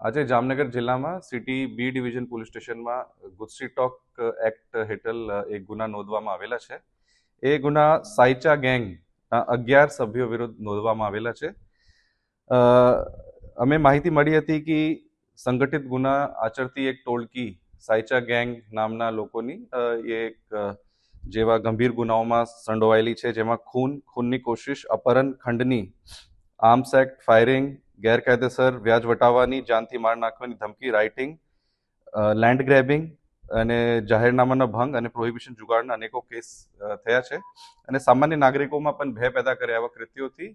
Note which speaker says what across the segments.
Speaker 1: આજે જામનગર જિલ્લામાં city B division police સ્ટેશનમાં ગુજસી ટોક એક્ટ હેઠળ એક ગુના નોંધવામાં આવેલા છે. એ ગુના સાયચા ગેંગ 11 સભ્યો વિરુદ્ધ નોંધવામાં આવેલા છે. અમે માહિતી મળી હતી કે સંગઠિત ગુના આચરતી એક ટોળકી સાયચા ગેંગ નામના લોકોની એક જેવા ગંભીર ગુનાઓમાં સંડોવાયેલી છે, જેમાં ખૂનની કોશિશ, અપહરણ, ખંડની, આર્મ્સ એક્ટ, ફાયરિંગ, ગેરકાયદેસર વ્યાજ વટાવવાની, જાનથી માર નાખવાની ધમકી, રાઇટિંગ, લેન્ડ ગ્રેબિંગ અને જાહેરનામાનો ભંગ અને પ્રોહિબિશન જુગાડના અનેકો કેસ થયા છે. અને સામાન્ય નાગરિકોમાં પણ ભય પેદા કરે એવા કૃત્યોથી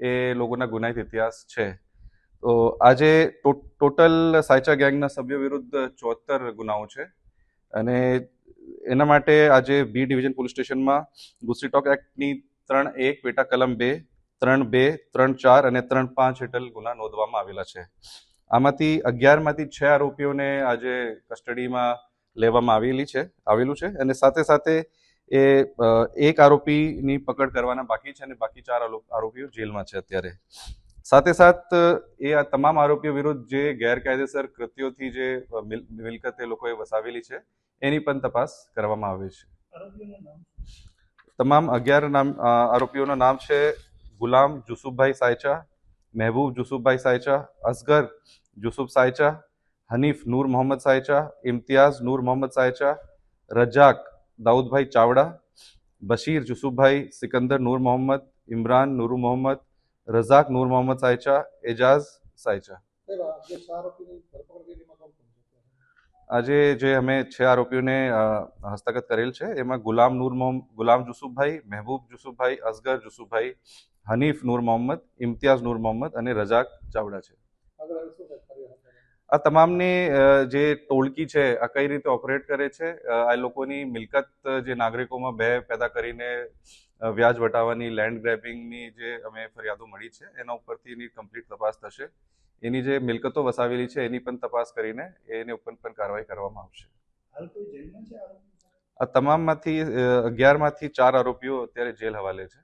Speaker 1: એ લોકોના ગુનાહિત ઇતિહાસ છે. તો આજે ટોટલ સાયચા ગેંગના સભ્યો વિરુદ્ધ 74 ગુનાઓ છે. અને એના માટે આજે બી ડિવિઝન પોલીસ સ્ટેશનમાં ગુજસી ટોક એક્ટની 3(1) પેટા કલમ 2, 3(2), 3(4) અને 3(5) હેઠળ ગુના નોંધવામાં આવેલા છે. આમાંથી 11 માંથી 6 આરોપીઓને આજે કસ્ટડીમાં લેવામાં આવેલું છે અને સાથે સાથે એ એક આરોપીની પકડ કરવાના બાકી છે અને બાકી 4 આરોપીઓ જેલમાં છે અત્યારે. સાથે સાથ એ આ તમામ આરોપીઓ વિરુદ્ધ જે ગેરકાયદેસર કૃત્યોથી જે મિલકત એ લોકોએ વસાવેલી છે એની પણ તપાસ કરવામાં આવે છે. તમામ 11 આરોપીઓના નામ છે: ગુલામ જુસુફભાઈ સાયચા, મહેબૂબ જુસુફભાઈ સાયચા, અસગર જુસુફ સાયચા, હનીફ નૂર મોહમ્મદ સાયચા, ઇમ્તિયાઝ નૂર મોહમ્મદ સાયચા, રજાક દાऊदભાઈ ચાવડા, બશીર જુસુફભાઈ સિકંદર નૂર મોહમ્મદ, ઇમરાન નૂર મોહમ્મદ, રઝાક નૂર મોહમ્મદ સાયચા, એજાઝ સાયચા. આજે જે અમે 6 આરોપીઓને હસ્તગત કરેલ છે એમાં ગુલામ જુસુફભાઈ, મહેબૂબ જુસુફભાઈ, અસગર જુસુફભાઈ, હનીફ નૂર મોહમ્મદ, ઇમ્તિયાઝ નૂર મોહમ્મદ અને રજાક ચાવડા છે. આ તમામની જે ટોળકી છે આ કઈ રીતે ઓપરેટ કરે છે, આ લોકોની મિલકત જે નાગરિકોમાં ભય પેદા કરીને વ્યાજ વટાવવાની, લેન્ડ ગ્રેબિંગની જે અમે ફરિયાદો મળી છે એના ઉપરથી એની કમ્પ્લીટ તપાસ થશે. એની જે મિલકતો વસાવેલી છે એની પણ તપાસ કરીને એની ઉપર પણ કાર્યવાહી કરવામાં આવશે. આ તમામમાંથી 11 માંથી 4 આરોપીઓ અત્યારે જેલ હવાલે છે.